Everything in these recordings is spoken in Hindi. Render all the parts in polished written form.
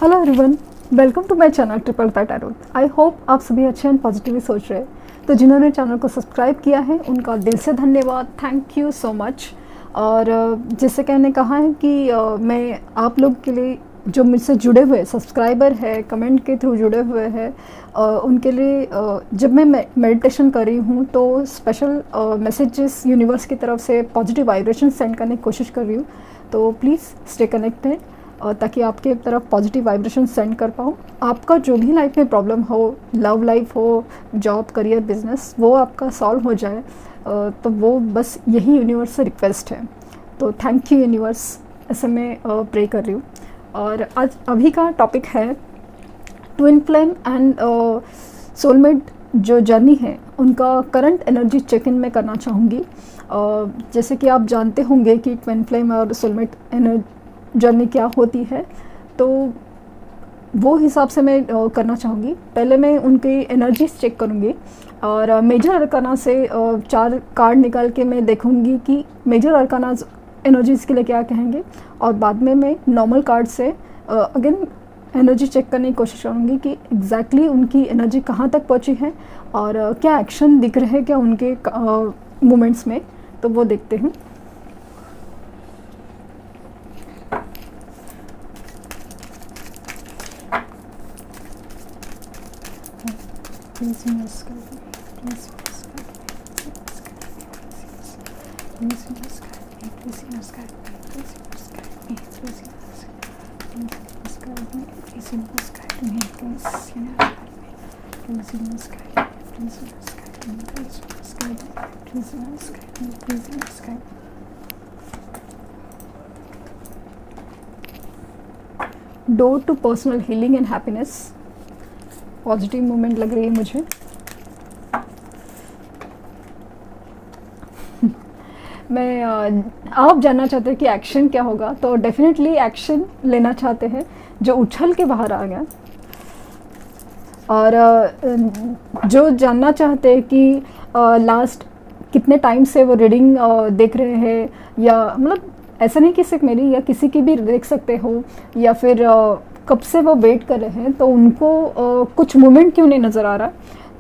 Hello everyone, welcome to my channel triple पैटारो। आई होप आप सभी अच्छे एंड पॉजिटिवली सोच रहे हैं। तो जिन्होंने चैनल को सब्सक्राइब किया है उनका दिल से धन्यवाद, थैंक यू सो मच। और जैसे कि मैंने कहा है कि मैं आप लोग के लिए जो मुझसे जुड़े हुए सब्सक्राइबर है, कमेंट के थ्रू जुड़े हुए हैं, उनके लिए जब मैं मेडिटेशन कर रही हूँ तो स्पेशल मैसेजेस यूनिवर्स की तरफ से पॉजिटिव वाइब्रेशन सेंड करने की कोशिश कर रही हूँ। तो प्लीज़ स्टे कनेक्टेड ताकि आपके तरफ पॉजिटिव वाइब्रेशन सेंड कर पाऊँ। आपका जो भी लाइफ में प्रॉब्लम हो, लव लाइफ हो, जॉब, करियर, बिजनेस, वो आपका सॉल्व हो जाए, तो वो बस यही यूनिवर्स से रिक्वेस्ट है। तो थैंक यू यूनिवर्स, ऐसे मैं प्रे कर रही हूँ। और आज अभी का टॉपिक है ट्विन फ्लेम एंड सोलमेट जो जर्नी है उनका करंट एनर्जी चेक इन में करना चाहूँगी। जैसे कि आप जानते होंगे कि ट्विन फ्लेम और सोलमेट जर्नी क्या होती है, तो वो हिसाब से मैं करना चाहूँगी। पहले मैं उनकी एनर्जीज चेक करूँगी और मेजर अरकाना से 4 कार्ड निकाल के मैं देखूँगी कि मेजर अरकाना एनर्जीज़ के लिए क्या कहेंगे, और बाद में मैं नॉर्मल कार्ड से अगेन एनर्जी चेक करने की कोशिश करूँगी कि एग्जैक्टली उनकी एनर्जी कहाँ तक पहुँची है और क्या एक्शन दिख रहे हैं क्या उनके मोमेंट्स में। तो वो देखते हैं। Door to personal healing and happiness, positive moment लग रही है मुझे। मैं आप जानना चाहते हैं कि एक्शन क्या होगा, तो डेफिनेटली एक्शन लेना चाहते हैं जो उछल के बाहर आ गया। और जो जानना चाहते हैं कि लास्ट कितने टाइम से वो रीडिंग देख रहे हैं, या मतलब ऐसा नहीं कि सिर्फ मेरी या किसी की भी देख सकते हो, या फिर कब से वो वेट कर रहे हैं, तो उनको कुछ मोमेंट क्यों नहीं नज़र आ रहा।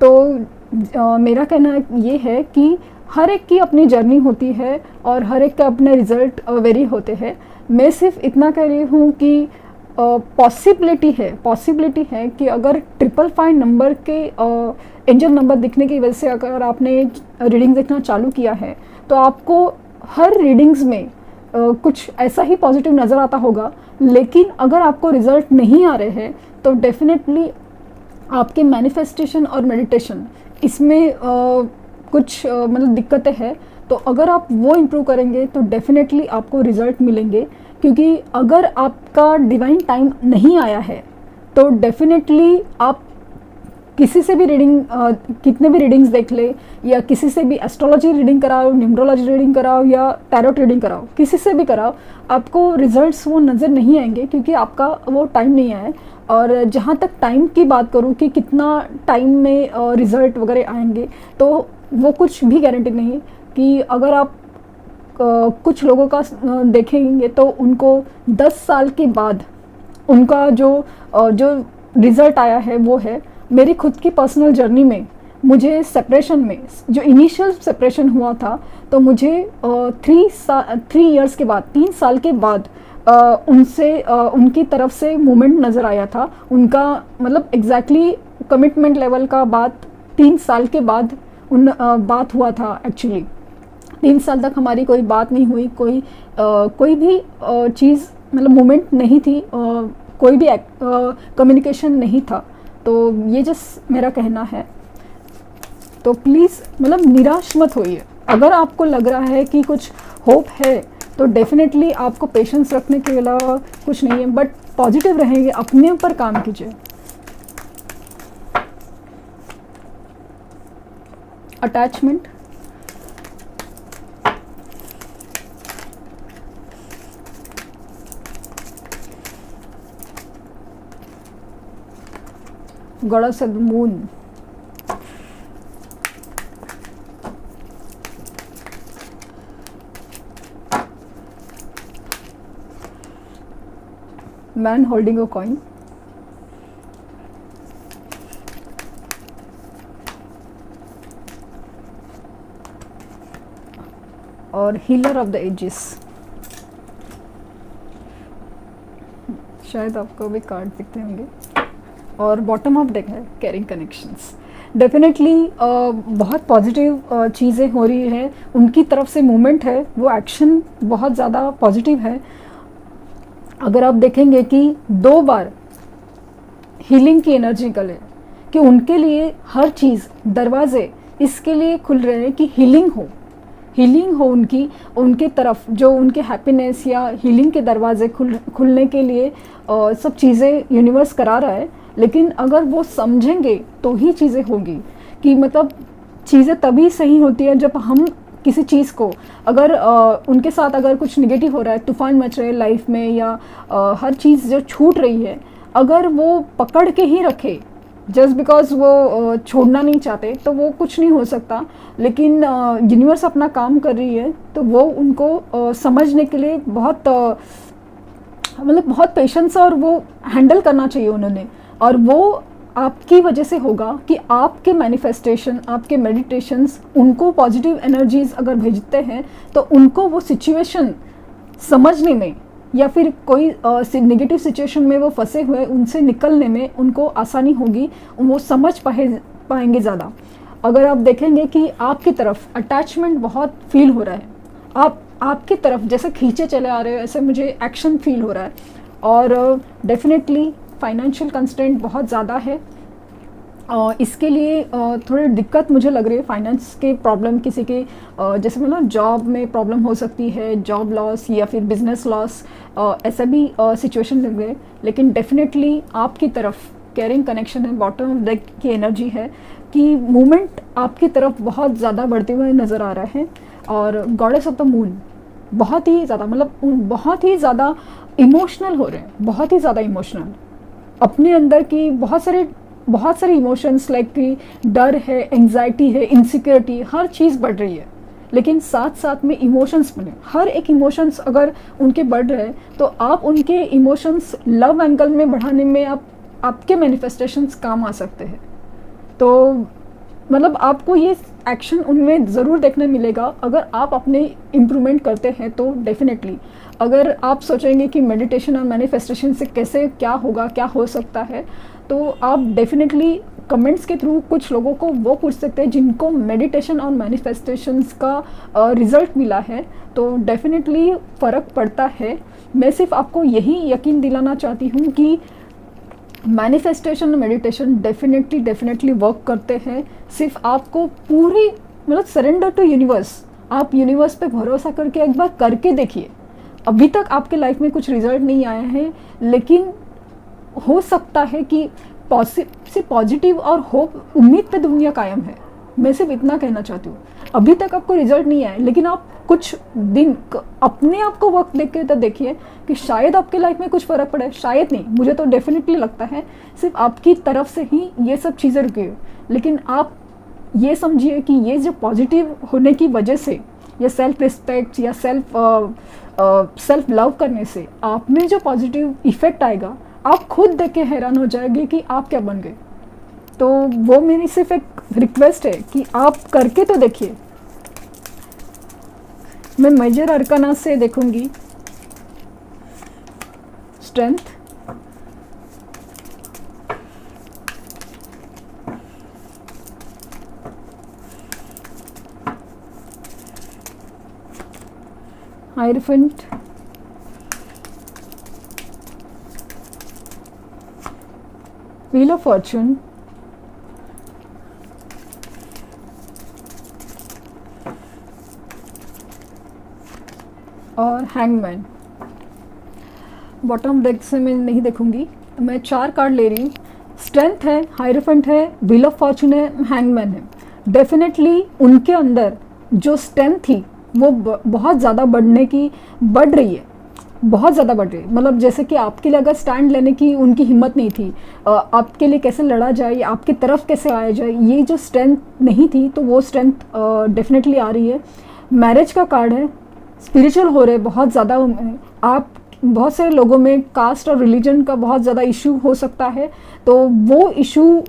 तो मेरा कहना ये है कि हर एक की अपनी जर्नी होती है और हर एक का अपने रिज़ल्ट वेरी होते हैं। मैं सिर्फ इतना कह रही हूँ कि पॉसिबिलिटी है कि अगर 555 नंबर के एंजल नंबर दिखने की वजह से अगर आपने रीडिंग देखना चालू किया है, तो आपको हर रीडिंग्स में कुछ ऐसा ही पॉजिटिव नज़र आता होगा। लेकिन अगर आपको रिज़ल्ट नहीं आ रहे हैं तो डेफिनेटली आपके मैनिफेस्टेशन और मेडिटेशन इसमें कुछ मतलब दिक्कतें हैं। तो अगर आप वो इम्प्रूव करेंगे तो डेफिनेटली आपको रिज़ल्ट मिलेंगे, क्योंकि अगर आपका डिवाइन टाइम नहीं आया है तो डेफिनेटली आप किसी से भी रीडिंग कितने भी रीडिंग्स देख ले, या किसी से भी एस्ट्रोलॉजी रीडिंग कराओ, न्यूमरोलॉजी रीडिंग कराओ, या टैरोट रीडिंग कराओ, किसी से भी कराओ, आपको रिजल्ट्स वो नज़र नहीं आएंगे क्योंकि आपका वो टाइम नहीं आया है। और जहाँ तक टाइम की बात करूँ कि कितना टाइम में रिज़ल्ट वगैरह आएंगे, तो वो कुछ भी गारंटी नहीं है। कि अगर आप कुछ लोगों का देखेंगे तो उनको 10 साल के बाद उनका जो रिज़ल्ट आया है वो है। मेरी खुद की पर्सनल जर्नी में मुझे सेपरेशन में जो इनिशियल सेपरेशन हुआ था, तो मुझे 3 इयर्स के बाद, 3 साल के बाद उनसे उनकी तरफ से मूवमेंट नज़र आया था। उनका मतलब एग्जैक्टली कमिटमेंट लेवल का बात 3 साल के बाद बात हुआ था। एक्चुअली 3 साल तक हमारी कोई बात नहीं हुई, कोई भी चीज़ मतलब मूवमेंट नहीं थी, कोई भी कम्युनिकेशन नहीं था। तो ये जस्ट मेरा कहना है। तो प्लीज़ मतलब निराश मत होइए। अगर आपको लग रहा है कि कुछ होप है तो डेफिनेटली आपको पेशेंस रखने के अलावा कुछ नहीं है, बट पॉजिटिव रहेंगे, अपने ऊपर काम कीजिए। Attachment, goddess of the moon, man holding a coin, और हीलर ऑफ द एजेस, शायद आपको भी कार्ड दिखते होंगे, और बॉटम ऑफ डेक है कैरिंग कनेक्शंस। डेफिनेटली बहुत पॉजिटिव चीज़ें हो रही है, उनकी तरफ से मूवमेंट है, वो एक्शन बहुत ज़्यादा पॉजिटिव है। अगर आप देखेंगे कि 2 बार हीलिंग की एनर्जी निकले कि उनके लिए हर चीज़, दरवाजे इसके लिए खुल रहे हैं कि हीलिंग हो उनके तरफ, जो उनके हैप्पीनेस या हीलिंग के दरवाजे खुलने के लिए सब चीज़ें यूनिवर्स करा रहा है। लेकिन अगर वो समझेंगे तो ही चीज़ें होगी, कि मतलब चीज़ें तभी सही होती है जब हम किसी चीज़ को, अगर उनके साथ अगर कुछ निगेटिव हो रहा है, तूफान मच रहे लाइफ में, या हर चीज़ जो छूट रही है, अगर वो पकड़ के ही रखे जस्ट बिकॉज वो छोड़ना नहीं चाहते, तो वो कुछ नहीं हो सकता। लेकिन यूनिवर्स अपना काम कर रही है, तो वो उनको समझने के लिए बहुत मतलब बहुत पेशेंस और वो हैंडल करना चाहिए उन्होंने। और वो आपकी वजह से होगा कि आपके मैनिफेस्टेशन, आपके मेडिटेशंस उनको पॉजिटिव एनर्जीज अगर भेजते हैं, तो उनको वो सिचुएशन समझने में, या फिर कोई नेगेटिव सिचुएशन में वो फंसे हुए, उनसे निकलने में उनको आसानी होगी, वो समझ पाएंगे ज़्यादा। अगर आप देखेंगे कि आपकी तरफ अटैचमेंट बहुत फील हो रहा है, आपकी तरफ जैसे खींचे चले आ रहे हो, ऐसे मुझे एक्शन फील हो रहा है। और डेफिनेटली फाइनेंशियल कंस्ट्रेंट बहुत ज़्यादा है, इसके लिए थोड़ी दिक्कत मुझे लग रही है। फाइनेंस के प्रॉब्लम किसी के जैसे मतलब जॉब में प्रॉब्लम हो सकती है, जॉब लॉस या फिर बिजनेस लॉस, ऐसा भी सिचुएशन लग रहे। लेकिन डेफिनेटली आपकी तरफ कैरिंग कनेक्शन है, बॉटम ऑफ डेक की एनर्जी है कि मूवमेंट आपकी तरफ बहुत ज़्यादा बढ़ते हुए नज़र आ रहा है। और गॉडेस ऑफ द मून बहुत ही ज़्यादा, मतलब बहुत ही ज़्यादा इमोशनल हो रहे हैं, बहुत ही ज़्यादा इमोशनल, अपने अंदर की बहुत सारे इमोशंस, लाइक कि डर है, एंजाइटी है, इनसिक्योरिटी, हर चीज़ बढ़ रही है। लेकिन साथ साथ में इमोशंस बने, हर एक इमोशंस अगर उनके बढ़ रहे हैं, तो आप उनके इमोशंस लव एंगल में बढ़ाने में आपके मैनिफेस्टेशंस काम आ सकते हैं। तो मतलब आपको ये एक्शन उनमें ज़रूर देखने मिलेगा अगर आप अपने इम्प्रूवमेंट करते हैं। तो डेफिनेटली अगर आप सोचेंगे कि मेडिटेशन और मैनिफेस्टेशन से कैसे क्या होगा, क्या हो सकता है, तो आप डेफिनेटली कमेंट्स के थ्रू कुछ लोगों को वो पूछ सकते हैं जिनको मेडिटेशन और मैनिफेस्टेशंस का रिज़ल्ट मिला है, तो डेफिनेटली फ़र्क पड़ता है। मैं सिर्फ आपको यही यकीन दिलाना चाहती हूँ कि मैनिफेस्टेशन और मेडिटेशन डेफिनेटली वर्क करते हैं। सिर्फ आपको पूरी मतलब सरेंडर टू यूनिवर्स, आप यूनिवर्स पे भरोसा करके एक बार करके देखिए। अभी तक आपके लाइफ में कुछ रिजल्ट नहीं आए हैं, लेकिन हो सकता है कि पॉजिटिव और होप, उम्मीद पे दुनिया कायम है। मैं सिर्फ इतना कहना चाहती हूँ। अभी तक आपको रिजल्ट नहीं आए, लेकिन आप कुछ दिन अपने आप को वक्त देख के तो देखिए कि शायद आपके लाइफ में कुछ फ़र्क पड़े। शायद नहीं, मुझे तो डेफिनेटली लगता है सिर्फ आपकी तरफ से ही ये सब चीज़ें रुकी हुई। लेकिन आप ये समझिए कि ये जो पॉजिटिव होने की वजह से, या सेल्फ रिस्पेक्ट या सेल्फ लव करने से आप में जो पॉजिटिव इफ़ेक्ट आएगा, आप खुद देख के हैरान हो जाएंगे कि आप क्या बन गए। तो वो मेरी सिर्फ एक रिक्वेस्ट है कि आप करके तो देखिए। मैं मेजर अरकाना से देखूंगी स्ट्रेंथ, हायरफेंट, व्हील ऑफ फॉर्चून, और हैंगमैन। बॉटम डेक से मैं नहीं देखूंगी, मैं 4 कार्ड ले रही हूँ। स्ट्रेंथ है, हायरफेंट है, व्हील ऑफ फॉर्चून है, हैंगमैन है। डेफिनेटली उनके अंदर जो स्ट्रेंथ थी वो बहुत ज़्यादा बढ़ रही है, बहुत ज़्यादा बढ़ रही है। मतलब जैसे कि आपके लिए अगर स्टैंड लेने की उनकी हिम्मत नहीं थी, आपके लिए कैसे लड़ा जाए, आपकी तरफ कैसे आया जाए, ये जो स्ट्रेंथ नहीं थी, तो वो स्ट्रेंथ डेफिनेटली आ रही है। मैरिज का कार्ड है, स्पिरिचुअल हो रहे बहुत ज़्यादा। आप बहुत सारे लोगों में कास्ट और रिलीजन का बहुत ज़्यादा इशू हो सकता है, तो वो इशू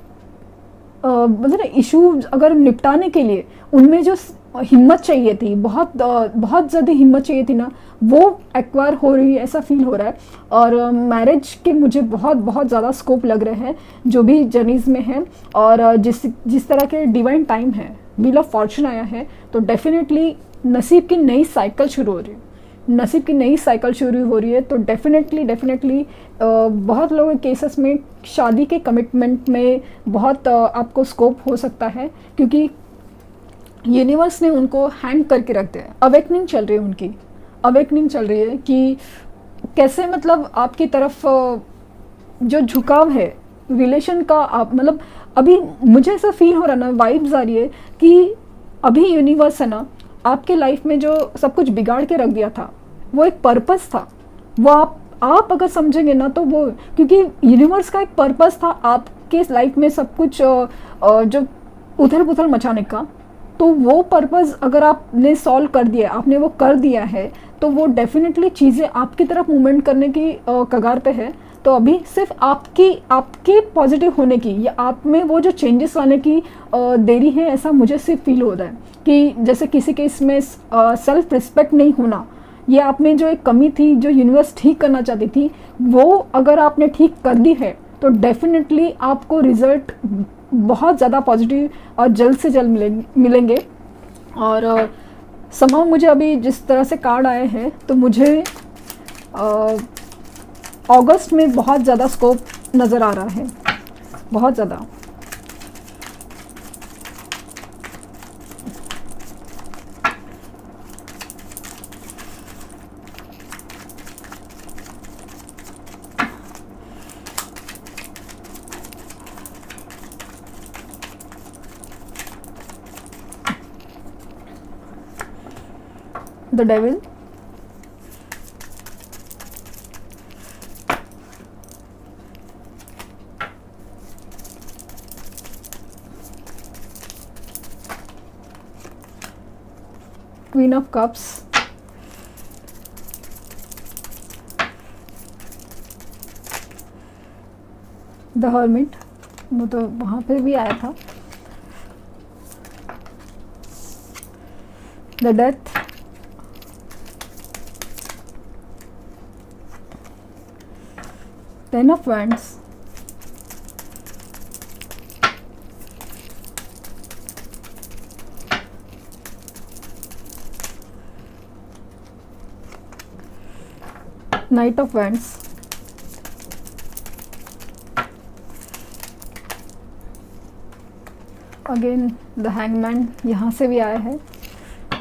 अगर निपटाने के लिए उनमें जो हिम्मत चाहिए थी, बहुत ज़्यादा हिम्मत चाहिए थी ना, वो एक्वायर हो रही है, ऐसा फील हो रहा है। और मैरिज के मुझे बहुत ज़्यादा स्कोप लग रहे हैं जो भी जर्नीज़ में है। और जिस तरह के डिवाइन टाइम है, व्हील ऑफ फॉर्चून आया है, तो डेफिनेटली नसीब की नई साइकिल शुरू हो रही है, नसीब की नई साइकिल शुरू हो रही है। तो डेफिनेटली बहुत लोगों के केसेस में शादी के कमिटमेंट में बहुत आपको स्कोप हो सकता है, क्योंकि यूनिवर्स ने उनको हैंग करके रख दिया है। अवेकनिंग चल रही है उनकी, अवेकनिंग चल रही है कि कैसे मतलब आपकी तरफ जो झुकाव है रिलेशन का, आप मतलब अभी मुझे ऐसा फील हो रहा ना, वाइब्स आ रही है कि अभी यूनिवर्स है ना आपके लाइफ में जो सब कुछ बिगाड़ के रख दिया था, वो एक पर्पस था। वो आप अगर समझेंगे ना तो वो, क्योंकि यूनिवर्स का एक पर्पस था आपके लाइफ में सब कुछ जो उथल पुथल मचाने का, तो वो पर्पस अगर आपने सॉल्व कर दिया, आपने वो कर दिया है, तो वो डेफिनेटली चीज़ें आपकी तरफ मूवमेंट करने की कगार पे है। तो अभी सिर्फ आपके पॉजिटिव होने की या आप में वो जो चेंजेस लाने की देरी है, ऐसा मुझे सिर्फ फील हो रहा है कि जैसे किसी के इसमें सेल्फ रिस्पेक्ट नहीं होना, ये आप में जो एक कमी थी जो यूनिवर्स ठीक करना चाहती थी, वो अगर आपने ठीक कर दी है तो डेफिनेटली आपको रिजल्ट बहुत ज़्यादा पॉजिटिव और जल्द से जल्द मिलेंगे। और समाव मुझे अभी जिस तरह से कार्ड आए हैं, तो मुझे अगस्त में बहुत ज़्यादा स्कोप नज़र आ रहा है, बहुत ज़्यादा। The devil, queen of cups, the hermit, वो तो वहाँ पे भी आया था, the death, ten of wands, night of wands, again the hangman यहाँ से भी आया है।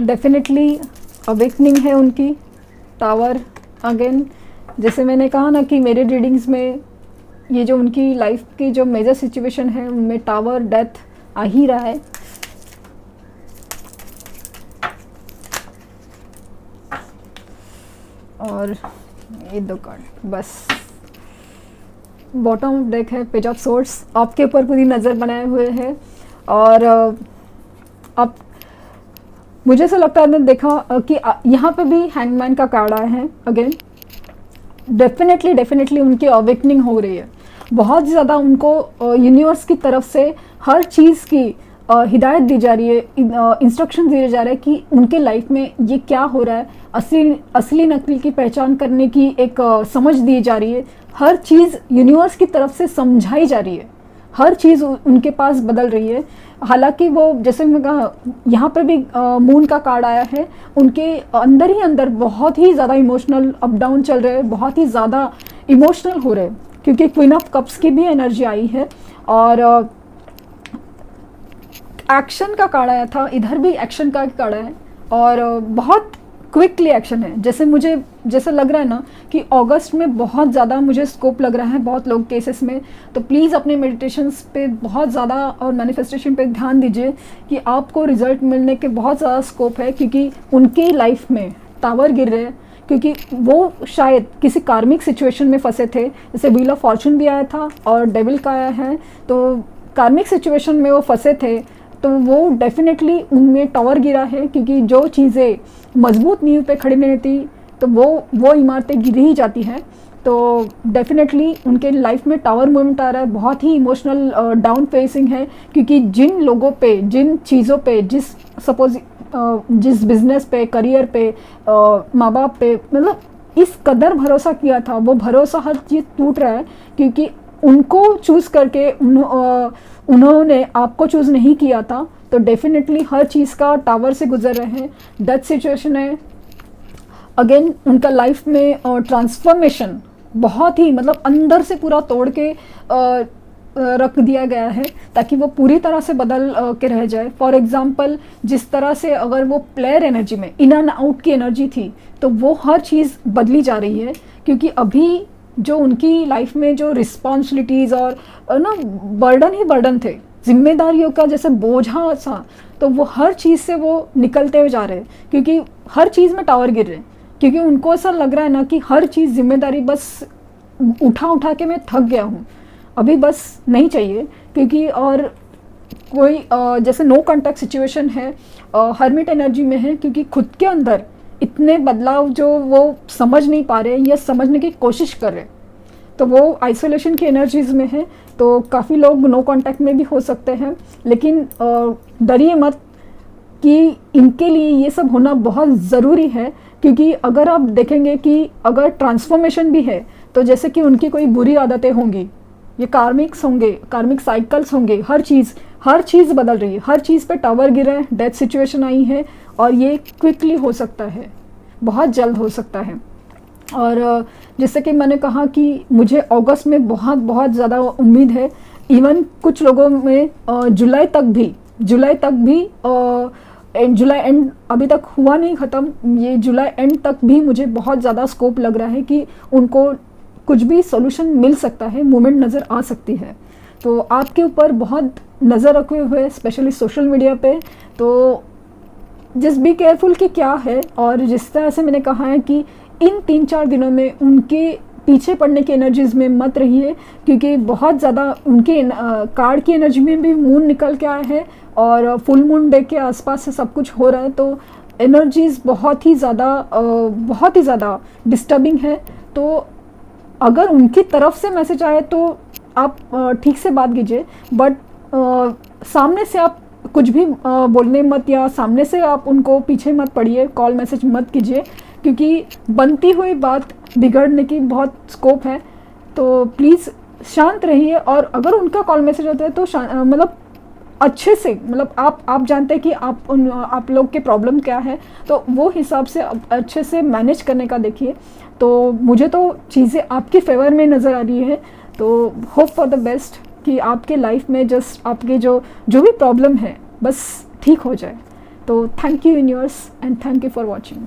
डेफिनेटली अवेकनिंग है उनकी, टावर। अगेन जैसे मैंने कहा ना कि मेरे रीडिंग्स में ये जो उनकी लाइफ की जो मेजर सिचुएशन है उनमें टावर, डेथ आ ही रहा है। और ये दो कार्ड बस। बॉटम ऑफ डेक है पेज ऑफ सोर्ड्स, आपके ऊपर पूरी नज़र बनाए हुए हैं। और अब मुझे ऐसा लगता है, मैंने देखा कि यहाँ पे भी हैंगमैन का कार्ड आया है। अगेन डेफिनेटली उनकी अवेकनिंग हो रही है, बहुत ज़्यादा उनको यूनिवर्स की तरफ से हर चीज़ की हिदायत दी जा रही है, इंस्ट्रक्शन दिए जा रहे हैं कि उनके लाइफ में ये क्या हो रहा है, असली नकली की पहचान करने की एक समझ दी जा रही है। हर चीज़ यूनिवर्स की तरफ से समझाई जा रही है, हर चीज़ उनके पास बदल रही है। हालांकि वो जैसे मैं कहा, यहाँ पर भी मून का कार्ड आया है, उनके अंदर ही अंदर बहुत ही ज़्यादा इमोशनल अप डाउन चल रहे हैं, बहुत ही ज़्यादा इमोशनल हो रहे हैं, क्योंकि क्वीन ऑफ कप्स की भी एनर्जी आई है। और एक्शन का कार्ड आया था, इधर भी एक्शन का कार्ड है और बहुत क्विकली एक्शन है। जैसे लग रहा है ना कि अगस्त में बहुत ज़्यादा मुझे स्कोप लग रहा है बहुत लोग केसेस में। तो प्लीज़ अपने मेडिटेशंस पे बहुत ज़्यादा और मैनिफेस्टेशन पे ध्यान दीजिए कि आपको रिजल्ट मिलने के बहुत ज़्यादा स्कोप है, क्योंकि उनकी लाइफ में टावर गिर रहे हैं, क्योंकि वो शायद किसी कार्मिक सिचुएशन में फंसे थे। जैसे व्हील ऑफ फॉर्चून भी आया था और डेविल का आया है, तो कार्मिक सिचुएशन में वो फंसे थे, तो वो डेफिनेटली उनमें टावर गिरा है, क्योंकि जो चीज़ें मजबूत नींव पे खड़ी नहीं रहती तो वो इमारतें गिर ही जाती हैं। तो डेफिनेटली उनके लाइफ में टावर मूवमेंट आ रहा है, बहुत ही इमोशनल डाउन फेसिंग है, क्योंकि जिन लोगों पे, जिन चीज़ों पे, जिस सपोज जिस बिजनेस पे, करियर पे, माँ बाप पे, मतलब इस कदर भरोसा किया था, वो भरोसा हर चीज़ टूट रहा है क्योंकि उनको चूज़ करके उन्होंने आपको चूज़ नहीं किया था। तो डेफिनेटली हर चीज़ का टावर से गुजर रहे हैं, डेथ सिचुएशन है। अगेन उनका लाइफ में ट्रांसफॉर्मेशन बहुत ही, मतलब अंदर से पूरा तोड़ के रख दिया गया है ताकि वो पूरी तरह से बदल के रह जाए। फॉर एग्जांपल, जिस तरह से अगर वो प्लेयर एनर्जी में इन एंड आउट की एनर्जी थी, तो वो हर चीज़ बदली जा रही है क्योंकि अभी जो उनकी लाइफ में जो रिस्पॉन्सिबिलिटीज़ और ना बर्डन ही बर्डन थे, जिम्मेदारियों का जैसे बोझा सा, तो वो हर चीज़ से वो निकलते हुए जा रहे हैं क्योंकि हर चीज़ में टावर गिर रहे हैं। क्योंकि उनको ऐसा लग रहा है ना कि हर चीज़ जिम्मेदारी बस उठा उठा के मैं थक गया हूँ, अभी बस नहीं चाहिए। क्योंकि और कोई जैसे नो कॉन्टैक्ट सिचुएशन है, हर्मिट एनर्जी में है क्योंकि खुद के अंदर इतने बदलाव जो वो समझ नहीं पा रहे या समझने की कोशिश कर रहे, तो वो आइसोलेशन की एनर्जीज में है। तो काफ़ी लोग नो कांटेक्ट में भी हो सकते हैं, लेकिन डरिए मत कि इनके लिए ये सब होना बहुत ज़रूरी है। क्योंकि अगर आप देखेंगे कि अगर ट्रांसफॉर्मेशन भी है तो जैसे कि उनकी कोई बुरी आदतें होंगी, ये कार्मिक्स होंगे, कार्मिक साइकिल्स होंगे, हर चीज़ बदल रही है, हर चीज़ पे टावर गिरा है, डेथ सिचुएशन आई है और ये क्विकली हो सकता है, बहुत जल्द हो सकता है। और जैसे कि मैंने कहा कि मुझे अगस्त में बहुत बहुत ज़्यादा उम्मीद है। इवन कुछ लोगों में जुलाई तक भी जुलाई एंड अभी तक हुआ नहीं ख़त्म, ये जुलाई एंड तक भी मुझे बहुत ज़्यादा स्कोप लग रहा है कि उनको कुछ भी सॉल्यूशन मिल सकता है, मूवमेंट नज़र आ सकती है। तो आपके ऊपर बहुत नज़र रखे हुए, स्पेशली सोशल मीडिया पे, तो जस्ट बी केयरफुल कि क्या है। और जिस तरह से मैंने कहा है कि इन 3-4 दिनों में उनके पीछे पड़ने की एनर्जीज में मत रहिए क्योंकि बहुत ज़्यादा उनके कार्ड की एनर्जी में भी मून निकल के आया है और फुल मून डे के आसपास से सब कुछ हो रहा है। तो एनर्जीज बहुत ही ज़्यादा डिस्टर्बिंग है। तो अगर उनकी तरफ से मैसेज आए तो आप ठीक से बात कीजिए, बट सामने से आप कुछ भी बोलने मत या सामने से आप उनको पीछे मत पड़िए, कॉल मैसेज मत कीजिए क्योंकि बनती हुई बात बिगड़ने की बहुत स्कोप है। तो प्लीज़ शांत रहिए। और अगर उनका कॉल मैसेज होता है तो मतलब अच्छे से, मतलब आप जानते हैं कि आप लोग के प्रॉब्लम क्या है, तो वो हिसाब से अच्छे से मैनेज करने का देखिए। तो मुझे तो चीज़ें आपके फेवर में नज़र आ रही है। तो होप फॉर द बेस्ट कि आपके लाइफ में जस्ट आपके जो भी प्रॉब्लम है बस ठीक हो जाए। तो thank you universe and thank you for watching.